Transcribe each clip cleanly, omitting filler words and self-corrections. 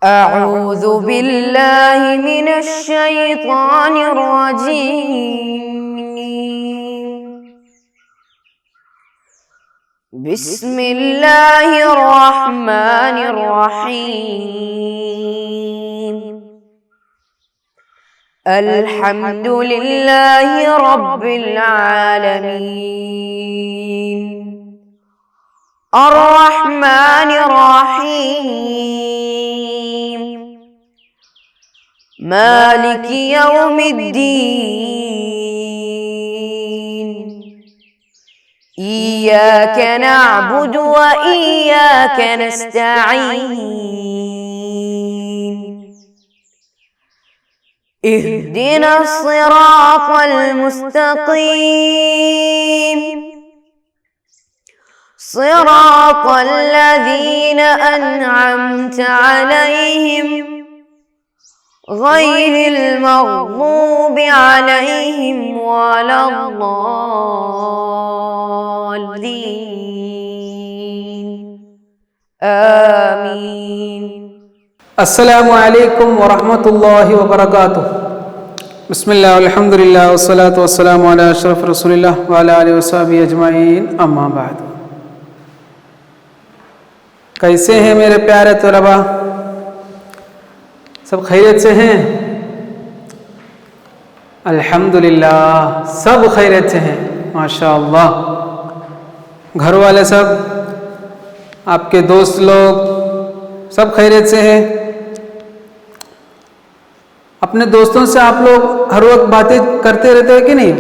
أعوذ بالله من الشيطان الرجيم. بسم الله الرحمن الرحيم. الحمد لله رب العالمين. الرحمن الرحيم. مالك يوم الدين. إياك نعبد وإياك نستعين. اهدنا الصراط المستقيم. صراط الذين أنعمت عليهم غير المغضوب عليهم ولا الضالين. آمين. السلام علیکم ورحمۃ اللہ وبرکاتہ. بسم اللہ والحمد للہ والصلاة والسلام علی اشرف رسول اللہ وعلی آلہ وصحبہ اجمعین، اما بعد. کیسے ہیں میرے پیارے طلباء؟ سب خیریت سے ہیں؟ الحمدللہ سب خیریت سے ہیں، ماشاء اللہ. گھر والے سب، آپ کے دوست لوگ سب خیریت سے ہیں؟ اپنے دوستوں سے آپ لوگ ہر وقت باتیں کرتے رہتے ہیں کہ نہیں؟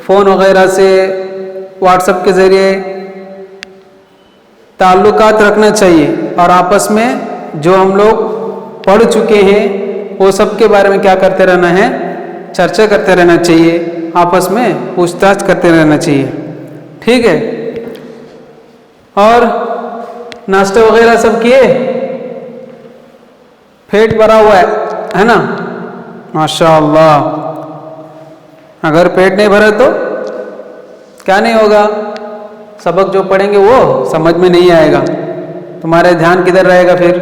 فون وغیرہ سے، واٹس ایپ کے ذریعے تعلقات رکھنا چاہیے، اور آپس میں جو ہم لوگ پڑھ چکے ہیں وہ سب کے بارے میں کیا کرتے رہنا ہے؟ چرچا کرتے رہنا چاہیے، آپس میں پوچھ تاچھ کرتے رہنا چاہیے، ٹھیک ہے؟ اور ناشتہ وغیرہ سب کیے؟ پیٹ بھرا ہوا ہے نا؟ ماشاء اللہ. اگر پیٹ نہیں بھرا تو کیا نہیں ہوگا؟ سبق جو پڑھیں گے وہ سمجھ میں نہیں آئے گا، تمہارے دھیان کدھر رہے گا؟ پھر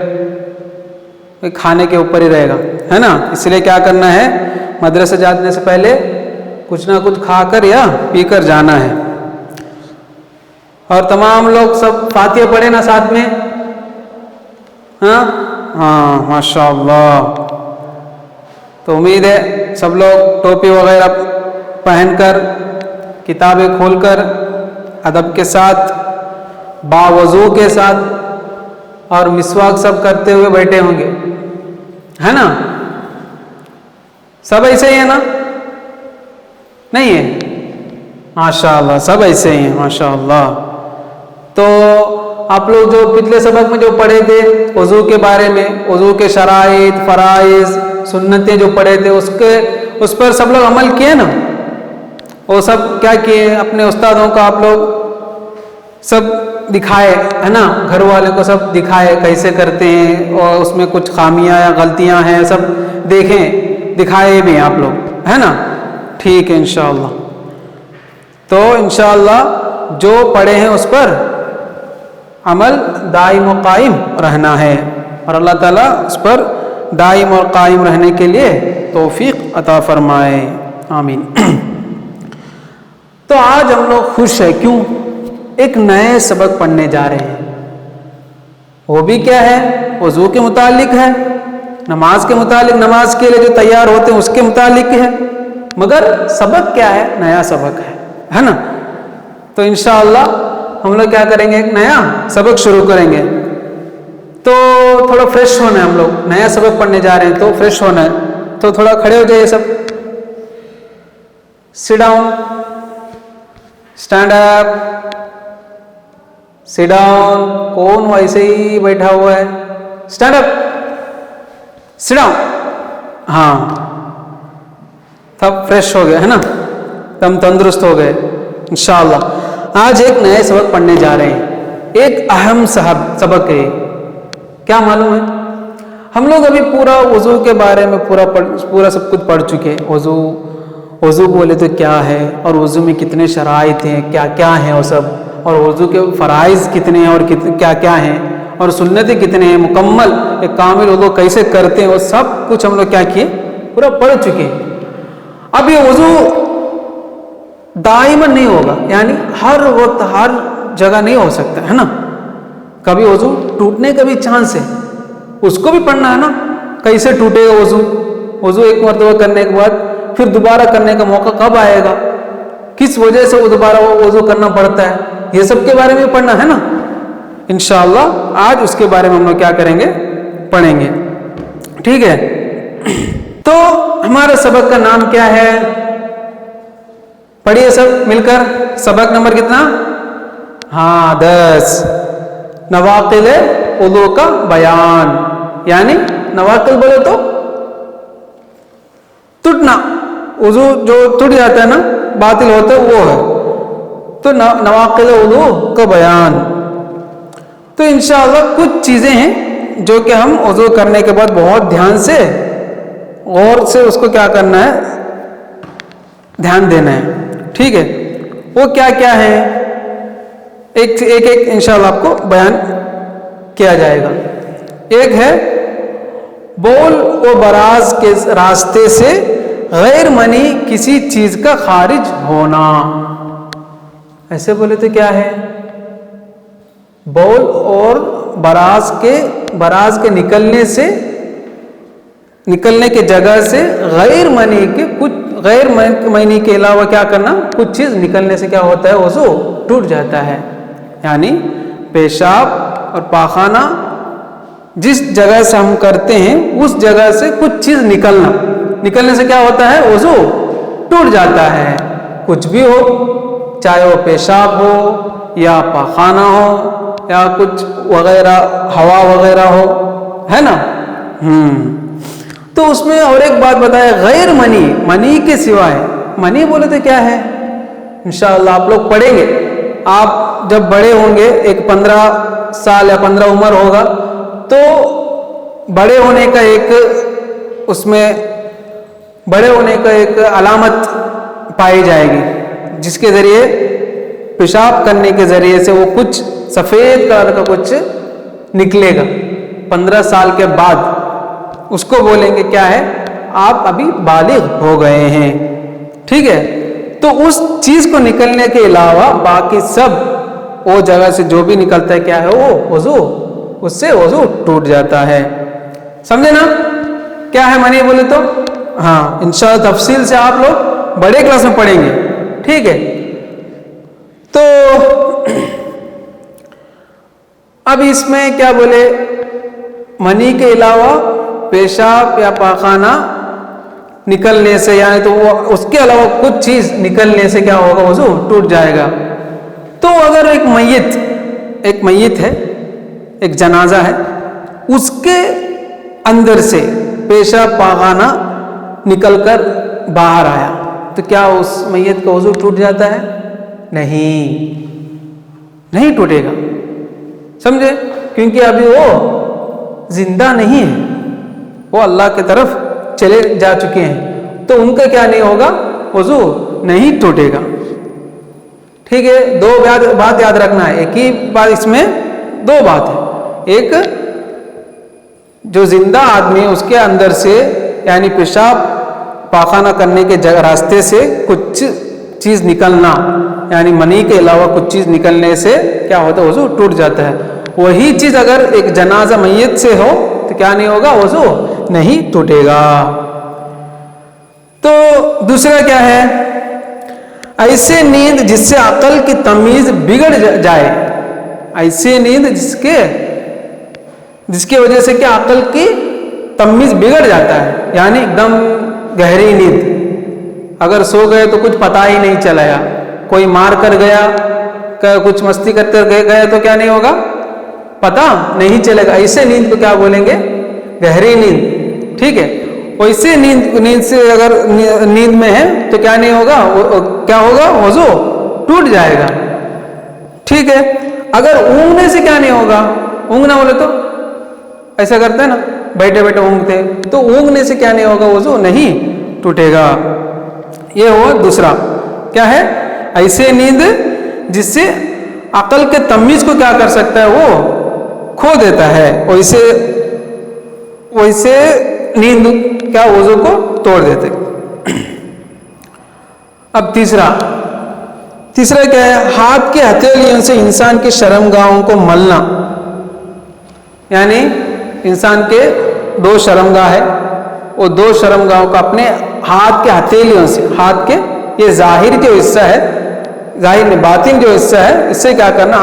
کھانے کے اوپر ہی رہے گا، ہے نا؟ اس لیے کیا کرنا ہے؟ مدرسے جانے سے پہلے کچھ نہ کچھ کھا کر یا پی کر جانا ہے. اور تمام لوگ سب فاتحہ پڑھے نا ساتھ میں؟ ہاں ماشاء اللہ. تو امید ہے سب لوگ ٹوپی وغیرہ پہن کر، کتابیں کھول کر، ادب کے ساتھ، باوضو کے ساتھ اور مسواک سب کرتے ہوئے بیٹھے ہوں گے، ہے نا؟ سب ایسے ہی ہے نا؟ نہیں ہے؟ ماشاء اللہ سب ایسے ہی ہیں، ماشاء اللہ. تو آپ لوگ جو پچھلے سبق میں جو پڑھے تھے وضو کے بارے میں، وضو کے شرائط، فرائض، سنتیں جو پڑھے تھے، اس پر سب لوگ عمل کیے نا؟ وہ سب کیا کیے؟ اپنے استادوں کا آپ لوگ سب دکھائے، ہے نا؟ گھر والے کو سب دکھائے کیسے کرتے ہیں، اور اس میں کچھ خامیاں یا غلطیاں ہیں سب دیکھیں، دکھائے بھی آپ لوگ، ہے نا؟ ٹھیک ہے انشاءاللہ. تو انشاءاللہ جو پڑھے ہیں اس پر عمل دائم و قائم رہنا ہے، اور اللہ تعالیٰ اس پر دائم اور قائم رہنے کے لیے توفیق عطا فرمائے، آمین. تو آج ہم لوگ خوش ہیں، کیوں؟ ایک نئے سبق پڑھنے جا رہے ہیں. وہ بھی کیا ہے؟ وضو کے متعلق ہے، نماز کے متعلق، نماز کے لیے جو تیار ہوتے ہیں اس کے متعلق ہے، مگر سبق کیا ہے؟ نیا سبق ہے نا؟ تو انشاءاللہ ہم لوگ کیا کریں گے؟ ایک نیا سبق شروع کریں گے. تو تھوڑا فریش ہونا ہے، ہم لوگ نیا سبق پڑھنے جا رہے ہیں تو فریش ہونا ہے. تو تھوڑا کھڑے ہو جائیے سب. Sit down, stand up, sit down. کون ویسے ہی بیٹھا ہوا ہے؟ Stand up, sit down. ہاں سب فریش ہو گئے، ہے نا؟ تم تندرست ہو گئے انشاءاللہ. آج ایک نئے سبق پڑھنے جا رہے ہیں، ایک اہم سبق ہے. کیا معلوم ہے؟ ہم لوگ ابھی پورا وضو کے بارے میں پورا سب کچھ پڑھ چکے ہیں. وضو بولے تو کیا ہے، اور وضو میں کتنے شرائط ہیں، کیا کیا ہیں وہ سب، اور وضو کے فرائض کتنے ہیں اور کیا کیا ہیں، اور سنتیں کتنے ہیں, مکمل ایک کامل وضو کیسے کرتے ہیں, وہ سب کچھ ہم لوگ کیا کیے, پورا پڑھ چکے ہیں. اب یہ وضو دائماً نہیں ہوگا, یعنی ہر وقت ہر جگہ نہیں ہو سکتا ہے نا, کبھی وضو ٹوٹنے کا بھی چانس ہے, اس کو بھی پڑھنا ہے نا. کیسے ٹوٹے گا وضو, وضو ایک مرتبہ کرنے کے بعد پھر دوبارہ کرنے کا موقع کب آئے گا, کس وجہ سے وہ دوبارہ وضو کرنا پڑتا ہے, یہ سب کے بارے میں پڑھنا ہے نا. انشاءاللہ آج اس کے بارے میں ہم لوگ کیا کریں گے, پڑھیں گے. ٹھیک ہے, تو ہمارے سبق کا نام کیا ہے, پڑھیے سب مل کر. سبق نمبر کتنا, 10, نواقض وضو کا بیان. یعنی نواقض بولے تو ٹوٹنا, وضو جو ٹوٹ جاتا ہے نا, باطل ہوتا ہے وہ ہے, تو نواقض وضو کا بیان. تو انشاءاللہ کچھ چیزیں ہیں جو کہ ہم وضو کرنے کے بعد بہت دھیان سے غور سے اس کو کیا کرنا ہے, دھیان دینا ہے. ٹھیک ہے, وہ کیا کیا ہے, ایک ایک انشاءاللہ آپ کو بیان کیا جائے گا. ایک ہے بول و براز کے راستے سے غیر منی کسی چیز کا خارج ہونا. ایسے بولے تو کیا ہے, بول اور براز کے نکلنے کے جگہ سے غیر منی کے کچھ غیر منی کے علاوہ کیا کرنا, کچھ چیز نکلنے سے کیا ہوتا ہے, وضو ٹوٹ جاتا ہے. یعنی پیشاب اور پاخانہ جس جگہ سے ہم کرتے ہیں اس جگہ سے کچھ چیز نکلنے سے کیا ہوتا ہے, وضو ٹوٹ جاتا ہے. کچھ بھی ہو, چاہے وہ پیشاب ہو یا پاخانہ ہو یا کچھ وغیرہ, ہوا وغیرہ ہو, ہے نا. تو اس میں اور ایک بات بتایا, غیر منی کے سوائے. منی بولے تو کیا ہے, انشاءاللہ آپ لوگ پڑھیں گے. آپ جب بڑے ہوں گے, ایک 15 سال یا 15 عمر ہوگا, تو بڑے ہونے کا ایک علامت پائی جائے گی, جس کے ذریعے پیشاب کرنے کے ذریعے سے وہ کچھ سفید کلر کا کچھ نکلے گا. 15 سال کے بعد اس کو بولیں گے کیا ہے, آپ ابھی بالغ ہو گئے ہیں. ٹھیک ہے, تو اس چیز کو نکلنے کے علاوہ باقی سب وہ جگہ سے جو بھی نکلتا ہے کیا ہے, وہ وضو, اس سے وضو ٹوٹ جاتا ہے. سمجھے نا کیا ہے منی بولے تو. ہاں, انشاءاللہ تفصیل سے آپ لوگ بڑے کلاس میں پڑھیں گے. ٹھیک ہے, تو اب اس میں کیا بولے, منی کے علاوہ پیشاب یا پاخانہ نکلنے سے, یعنی تو وہ اس کے علاوہ کچھ چیز نکلنے سے کیا ہوگا, وضو ٹوٹ جائے گا. تو اگر ایک میت ہے, ایک جنازہ ہے, اس کے اندر سے پیشاب پاخانہ نکل کر باہر آیا, تو کیا اس میت کا وضو ٹوٹ جاتا ہے؟ نہیں ٹوٹے گا. سمجھے, کیونکہ ابھی وہ زندہ نہیں ہے, وہ اللہ کی طرف چلے جا چکے ہیں, تو ان کا کیا نہیں ہوگا, وضو نہیں ٹوٹے گا. ٹھیک ہے, 2 بات یاد رکھنا ہے. ایک ہی بات, اس میں 2 بات ہے. ایک جو زندہ آدمی ہے اس کے اندر سے یعنی پیشاب پاخانہ کرنے کے راستے سے کچھ چیز نکلنا, یعنی منی کے علاوہ کچھ چیز نکلنے سے کیا ہوتا ہے, وضو ٹوٹ جاتا ہے. وہی چیز اگر ایک جنازہ میت سے ہو تو کیا نہیں ہوگا, وضو نہیں ٹوٹے گا. تو دوسرا کیا ہے, ایسے نیند جس سے عقل کی تمیز بگڑ جائے. ایسے نیند جس کی وجہ سے کیا عقل کی تمیز بگڑ جاتا ہے, یعنی ایک دم گہری نیند. اگر سو گئے تو کچھ پتہ ہی نہیں چلا, کوئی مار کر گیا, کچھ مستی کرتے گئے تو کیا نہیں ہوگا, پتہ نہیں چلے گا. ایسے نیند کو کیا بولیں گے, گہری نیند. ٹھیک ہے, ویسے نیند سے اگر نیند میں ہے تو کیا نہیں ہوگا, کیا ہوگا, وضو ٹوٹ جائے گا. ٹھیک ہے, اگر اونگنے سے کیا نہیں ہوگا, اونگنا بولے تو ایسا کرتے ہیں نا, بیٹھے بیٹھے اونگتے, تو اونگنے سے کیا نہیں ہوگا, وضو نہیں ٹوٹے گا. یہ ہوا دوسرا. کیا ہے, ایسے نیند جس سے عقل کے تمیز کو کیا کر سکتا ہے, وہ کھو دیتا ہے ویسے نیند کیا وضو کو توڑ دیتے. اب تیسرا کیا ہے؟ ہاتھ کے ہتھیلیوں سے انسان کی شرمگاہوں کو ملنا. یعنی انسان کے 2 شرمگاہ ہے، وہ 2 شرمگاہوں کو اپنے ہاتھ کے ہتھیلیوں سے، ہاتھ کے یہ ظاہر جو حصہ ہے، ظاہر نہیں باطن جو حصہ ہے، اس سے کیا کرنا،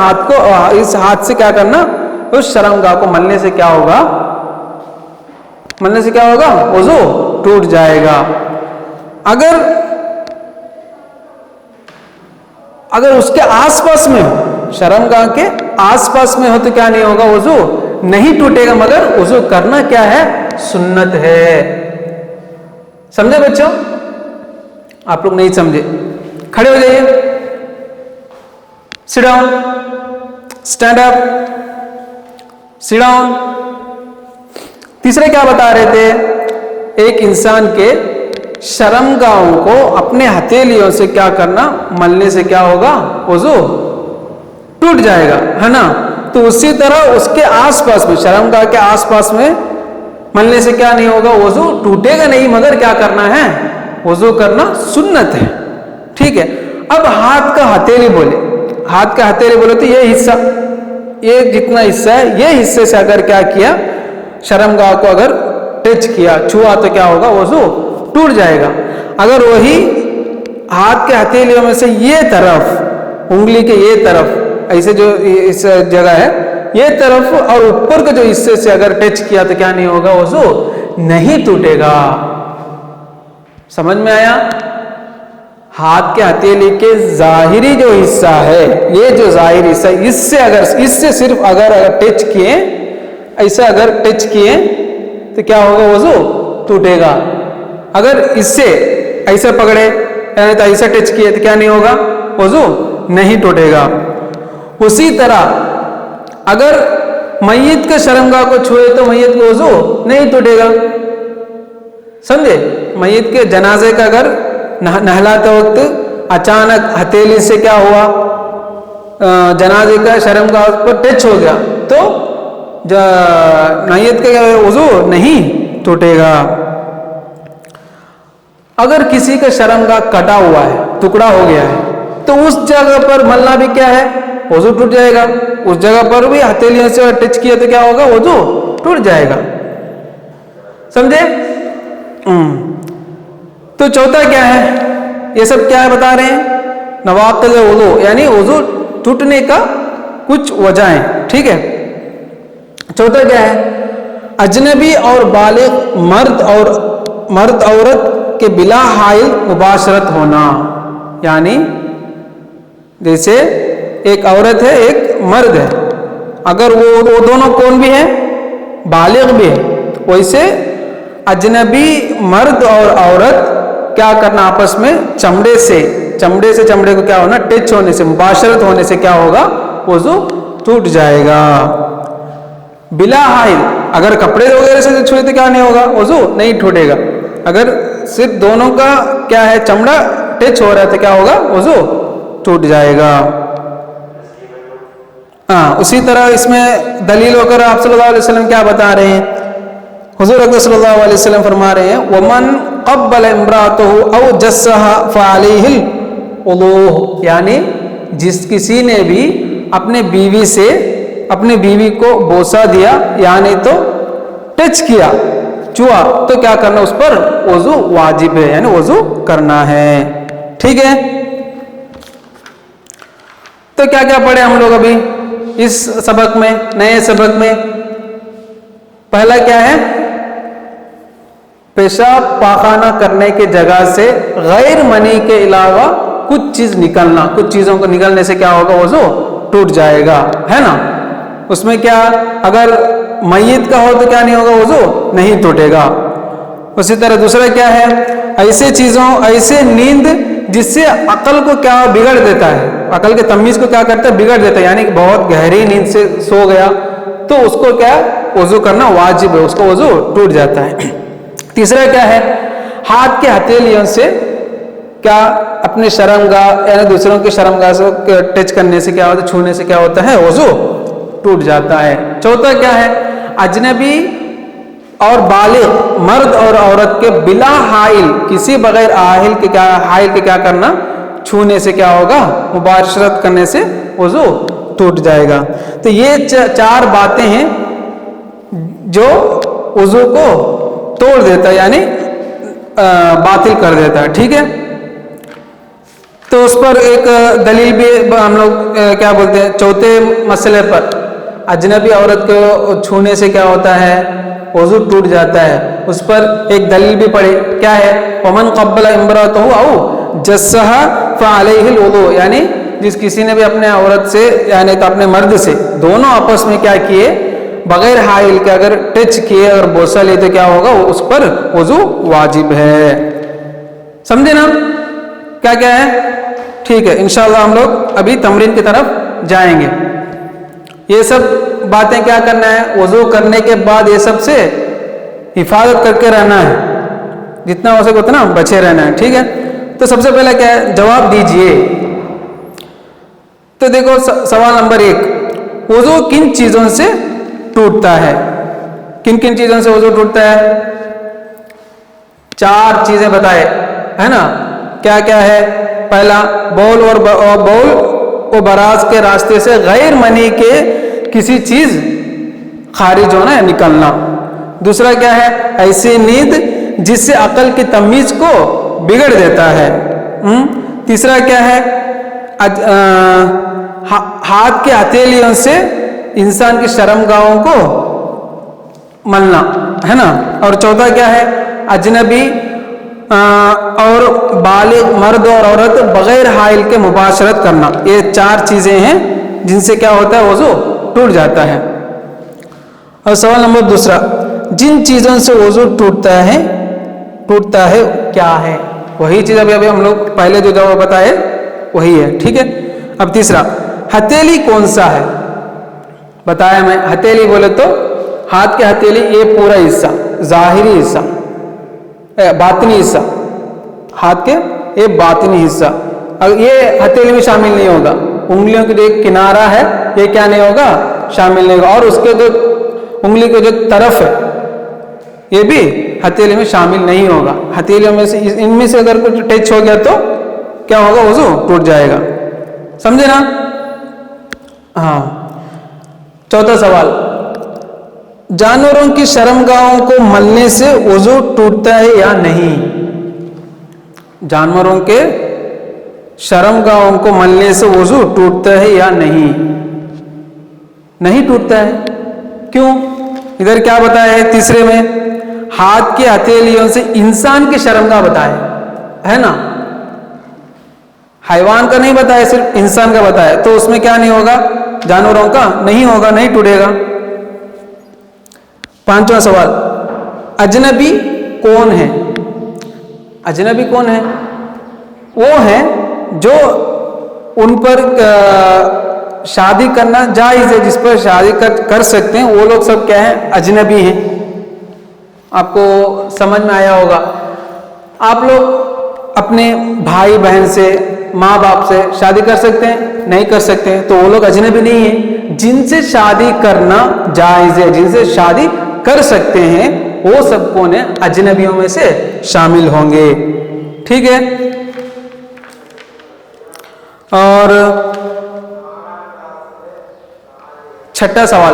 اس ہاتھ سے کیا کرنا، اس شرمگاہ کو ملنے سے کیا ہوگا، وضو ٹوٹ جائے گا. اگر اس کے آس پاس میں ہو، شرمگاہ کے آس پاس میں ہو تو کیا نہیں ہوگا، وضو نہیں ٹوٹے گا، مگر وضو کرنا کیا ہے، سنت ہے. سمجھے بچوں؟ آپ لوگ نہیں سمجھے، کھڑے ہو جائیے. sit down, stand up, sit down. تیسرے کیا بتا رہے تھے؟ ایک انسان کے شرمگاہوں کو اپنے ہتھیلیوں سے کیا کرنا، ملنے سے کیا ہوگا، وضو ٹوٹ جائے گا، ہے نا. تو اسی طرح اس کے آس پاس میں، شرمگاہ کے آس پاس میں ملنے سے کیا نہیں ہوگا، وضو ٹوٹے گا نہیں، مگر کیا کرنا ہے، وضو کرنا سنت ہے. ٹھیک ہے. اب ہاتھ کا ہتھیلی بولے تو یہ حصہ، یہ جتنا حصہ ہے، یہ حصے سے اگر کیا کیا، شرمگاہ کو اگر ٹچ کیا، چھوا تو کیا ہوگا، وضو ٹوٹ جائے گا. اگر وہی ہاتھ کے ہتھیلیوں میں سے یہ طرف، انگلی کے یہ طرف، ایسے جو اس جگہ ہے یہ طرف اور اوپر کے جو حصے سے اگر ٹچ کیا تو کیا نہیں ہوگا، وضو نہیں ٹوٹے گا. سمجھ میں آیا؟ ہاتھ کے ہتھیلی کے ظاہری جو حصہ ہے، یہ جو ظاہری حصہ، اس سے صرف اگر ٹچ کیے، ایسا اگر ٹچ کیے تو کیا ہوگا، وضو ٹوٹے گا. اگر اس سے ایسا پکڑے یعنی تو ایسا ٹچ کیے تو کیا نہیں ہوگا، وضو نہیں ٹوٹے گا. اسی طرح اگر میت کے شرمگاہ کو چھوئے تو میت کا وضو نہیں ٹوٹے گا. سمجھے؟ میت کے جنازے کا اگر نہلاتے وقت اچانک ہتھیلی سے کیا ہوا، جنازے کا شرمگاہ پر ٹچ ہو گیا تو میت کا وضو نہیں ٹوٹے گا. اگر کسی کا شرمگاہ کٹا ہوا ہے، ٹکڑا ہو گیا ہے، تو اس جگہ پر ملنا بھی کیا ہے، وضو ٹوٹ جائے گا. اس جگہ پر بھی ہتھیلیوں سے ٹچ کیا تو کیا ہوگا، وضو ٹوٹ جائے گا. سمجھے؟ تو چوتھا کیا ہے، یہ سب کیا بتا رہے ہیں، نواقض وضو، یعنی وضو ٹوٹنے کا کچھ وجہیں. ٹھیک ہے. چوتھا کیا ہے، اجنبی اور بالغ مرد عورت کے بلا حائل مباشرت ہونا. یعنی جیسے ایک عورت ہے، ایک مرد ہے، اگر وہ دونوں کون بھی ہیں، بالغ بھی ہے، ویسے اجنبی مرد اور عورت کیا کرنا، آپس میں چمڑے سے چمڑے کو کیا ہونا، ٹچ ہونے سے، مباشرت ہونے سے کیا ہوگا، وضو ٹوٹ جائے گا. بلا حائل، اگر کپڑے وغیرہ سے چھوئے تو کیا نہیں ہوگا، وضو نہیں ٹوٹے گا. اگر صرف دونوں کا کیا ہے، چمڑا ٹچ ہو رہا ہے تو کیا ہوگا، وضو ٹوٹ جائے گا. اسی طرح اس میں دلیل وغیرہ آپ صلی اللہ علیہ وسلم کیا بتا رہے ہیں، حضور اکرم صلی اللہ علیہ وسلم فرما رہے ہیں، وَمَنْ قَبَّلَ امْرَأَتَهُ أَوْ جَسَّهَا فَعَلَيْهِ الْوُضُوءُ. یعنی جس کسی نے بھی اپنے بیوی کو بوسہ دیا، یعنی تو ٹچ کیا، چھوا، تو کیا کرنا، اس پر وضو واجب ہے، یعنی وضو کرنا ہے. ٹھیک ہے. تو کیا کیا پڑھے ہم لوگ ابھی اس سبق میں، نئے سبق میں؟ پہلا کیا ہے، پیشاب پاخانہ کرنے کے جگہ سے غیر منی کے علاوہ کچھ چیزوں کو نکلنے سے کیا ہوگا، وضو ٹوٹ جائے گا، ہے نا. اس میں کیا، اگر میت کا ہو تو کیا نہیں ہوگا، وضو نہیں ٹوٹے گا. اسی طرح دوسرا کیا ہے، ایسے نیند جس سے عقل کو کیا بگڑ دیتا ہے، عقل کے تمیز کو کیا کرتا ہے، بگڑ دیتا ہے. یعنی کہ بہت گہری نیند سے سو گیا تو اس کو کیا وضو کرنا واجب ہے، اس کو وضو ٹوٹ جاتا ہے. تیسرا کیا ہے، ہاتھ کے ہتھیلیوں سے کیا اپنے شرمگاہ یعنی دوسروں کے شرمگاہ سے ٹچ کرنے سے کیا ہوتا ہے، چھونے سے کیا ہوتا ہے، وضو ٹوٹ جاتا ہے. چوتھا کیا ہے؟ اجنبی اور بالغ مرد اور عورت کے بلا حائل کسی بغیر حائل کے کیا کرنا؟ چھونے سے کیا ہوگا؟ مباشرت کرنے سے وضو ٹوٹ جائے گا. تو یہ چار باتیں ہیں جو وضو کو توڑ دیتا ہے یعنی باطل کر دیتا ہے. ٹھیک ہے، تو اس پر ایک دلیل بھی ہم لوگ کیا بولتے ہیں چوتھے مسئلے پر، اجنبی عورت کو چھونے سے کیا ہوتا ہے؟ وضو ٹوٹ جاتا ہے. اس پر ایک دلیل بھی پڑھی، کیا ہے؟ ومن قبل امرأته او جسها فعليه الوضوء، یعنی جس کسی نے بھی اپنے عورت سے یعنی تو اپنے مرد سے دونوں آپس میں کیا کیے؟ بغیر حائل کے اگر ٹچ کیے اور بوسہ لیے تو کیا ہوگا؟ اس پر وضو واجب ہے. سمجھے نا کیا کیا ہے؟ ٹھیک ہے، انشاءاللہ ہم لوگ ابھی تمرین کی طرف جائیں گے. یہ سب باتیں کیا کرنا ہے؟ وضو کرنے کے بعد یہ سب سے حفاظت کر کے رہنا ہے، جتنا ہو سکے اتنا بچے رہنا ہے. ٹھیک ہے، تو سب سے پہلے کیا ہے؟ جواب دیجئے. تو دیکھو سوال نمبر 1، وضو کن چیزوں سے ٹوٹتا ہے؟ کن کن چیزوں سے وضو ٹوٹتا ہے؟ 4 چیزیں بتائے، ہے نا؟ کیا کیا ہے؟ پہلا، بول اور براز کے راستے سے غیر منی کے کسی چیز خارج ہونا ہے، نکلنا. دوسرا کیا ہے؟ ایسی نیند جس سے عقل کی تمیز کو بگڑ دیتا ہے. تیسرا کیا ہے؟ ہاتھ کے ہتھیلیوں سے انسان کی شرمگاہوں کو ملنا، ہے نا؟ اور چوتھا کیا ہے؟ اجنبی اور بالغ مرد اور عورت بغیر حائل کے مباشرت کرنا. یہ 4 چیزیں ہیں جن سے کیا ہوتا ہے؟ وضو ٹوٹ جاتا ہے. اور سوال نمبر 2، جن چیزوں سے وضو ٹوٹتا ہے کیا ہے؟ وہی چیز ابھی ہم لوگ پہلے جو جواب بتائے وہی ہے. ٹھیک ہے، اب تیسرا، ہتھیلی کون سا ہے؟ بتایا میں، ہتھیلی بولے تو ہاتھ کے ہتھیلی یہ پورا حصہ، ظاہری حصہ، باطنی حصہ، ہاتھ کے یہ باطنی حصہ، یہ ہتھیلی میں شامل نہیں ہوگا. انگلیوں کی جو ایک کنارہ ہے یہ کیا نہیں ہوگا؟ شامل نہیں ہوگا. اور اس کے جو انگلی کے جو طرف ہے یہ بھی ہتھیلی میں شامل نہیں ہوگا. ہتھیلیوں میں سے ان میں سے اگر کچھ ٹچ ہو گیا تو کیا ہوگا؟ وضو ٹوٹ جائے گا. سمجھے نا؟ ہاں. چوتھا سوال، جانوروں کی شرمگاہوں کو ملنے سے وضو ٹوٹتا ہے یا نہیں؟ جانوروں کے شرمگاہوں کو ملنے سے وضو ٹوٹتا ہے یا نہیں؟ نہیں ٹوٹتا ہے. کیوں؟ ادھر کیا بتایا ہے تیسرے میں؟ ہاتھ کی ہتھیلیوں سے انسان کی شرمگاہ بتایا ہے نا، حیوان کا نہیں بتایا، صرف انسان کا بتایا. تو اس میں کیا نہیں ہوگا؟ جانوروں کا نہیں ہوگا، نہیں ٹوٹے گا. 5واں سوال، اجنبی کون ہے؟ اجنبی کون ہے؟ وہ ہیں جو ان پر شادی کرنا جائز ہے، جس پر شادی کر سکتے ہیں، وہ لوگ سب کیا ہیں؟ اجنبی ہیں. آپ کو سمجھ میں آیا ہوگا. آپ لوگ اپنے بھائی بہن سے، ماں باپ سے شادی کر سکتے ہیں؟ نہیں کر سکتے، تو وہ لوگ اجنبی نہیں ہیں. جن سے شادی کرنا جائز ہے، جن سے شادی کر سکتے ہیں، وہ سب کون ہیں؟ اجنبیوں میں سے شامل ہوں گے. ٹھیک ہے. اور 6واں سوال،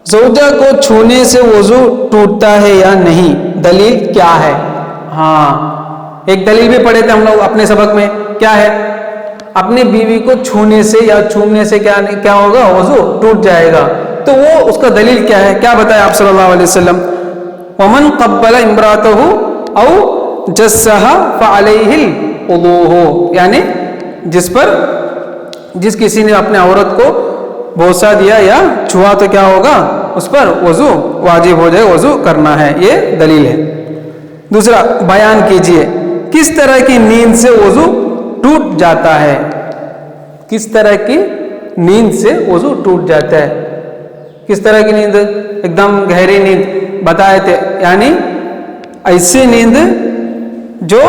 زوجہ کو چھونے سے وضو ٹوٹتا ہے یا نہیں؟ دلیل کیا ہے؟ ہاں، ایک دلیل بھی پڑھے تھے ہم لوگ اپنے سبق میں. کیا ہے؟ اپنی بیوی کو چھونے سے یا چومنے سے کیا ہوگا؟ وضو ٹوٹ جائے گا. تو وہ اس کا دلیل کیا ہے؟ کیا بتایا آپ صلی اللہ علیہ وسلم؟ ومن قبل امرأته او جسها فعليه الوضوء، یعنی جس کسی نے اپنے عورت کو بوسہ دیا یا چھوا تو کیا ہوگا؟ اس پر وضو واجب ہو جائے، وضو کرنا ہے. یہ دلیل ہے. دوسرا، بیان کیجئے کس طرح کی نیند سے وضو ٹوٹ جاتا ہے؟ کس طرح کی نیند سے وضو ٹوٹ جاتا ہے؟ کس طرح کی نیند؟ ایک دم گہری نیند بتائے تھے، یعنی ایسی نیند جو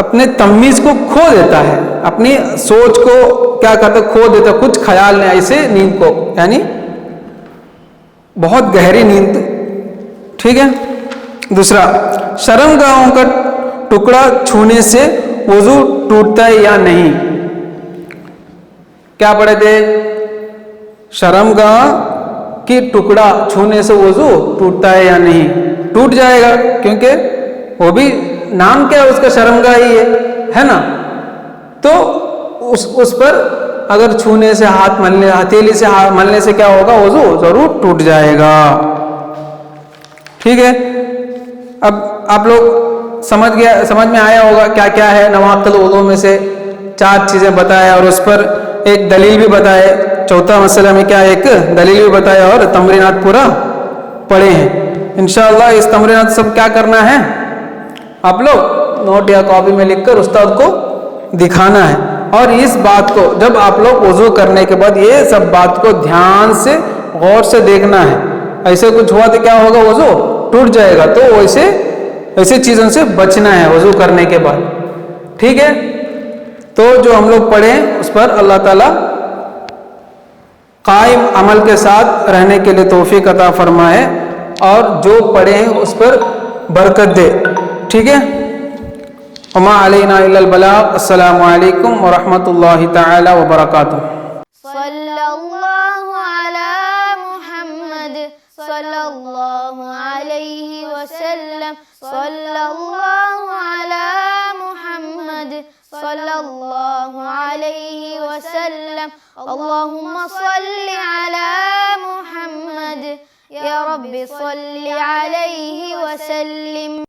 اپنے تمیز کو کھو دیتا ہے, اپنی سوچ کو کیا کہتے کھو دیتا ہے, کچھ خیال نہیں, ایسے نیند کو, یعنی بہت گہری نیند. ٹھیک ہے. دوسرا, شرمگاہوں کا ٹکڑا چھونے سے وضو ٹوٹتا ہے یا نہیں. کیا پڑھے تھے؟ شرمگاہ کی ٹکڑا چھونے سے وضو ٹوٹتا ہے یا نہیں. ٹوٹ جائے گا, کیونکہ وہ بھی نام کیا ہے اس کا, شرمگاہ ہی ہے نا. تو اس پر اگر چھونے سے ہاتھ ملنے, ہتھیلی سے ملنے سے کیا ہوگا, وضو ضرور ٹوٹ جائے گا. ٹھیک ہے. اب آپ لوگ سمجھ میں آیا ہوگا کیا کیا ہے نواقض وضو میں سے. 4 چیزیں بتائے اور اس پر ایک دلیل بھی بتائے. چوتھا مسئلہ میں کیا ایک دلیل بھی بتایا اور تمرینات پورا پڑھے ہیں. انشاءاللہ اس تمرینات سب کیا کرنا ہے, آپ لوگ نوٹ یا کاپی میں لکھ کر استاد کو دکھانا ہے. اور اس بات کو جب آپ لوگ وضو کرنے کے بعد یہ سب بات کو دھیان سے غور سے دیکھنا ہے. ایسے کچھ ہوا تو کیا ہوگا, وضو ٹوٹ جائے گا. تو ایسے چیزوں سے بچنا ہے وضو کرنے کے بعد. ٹھیک ہے. تو جو ہم لوگ پڑھیں اس پر اللہ تعالیٰ قائم عمل کے ساتھ رہنے کے لیے توفیق عطا فرمائے, اور جو پڑھیں اس پر برکت دے. ٹھیک ہے. وما علینا الا البلاغ. السلام علیکم ورحمۃ اللہ تعالی وبرکاتہ. صلی اللہ علی محمد صلی اللہ علیہ وسلم. صلی اللہ علی محمد صلی اللہ علیہ وسلم. اللہم صلی علی محمد یا رب صلی علیہ وسلم.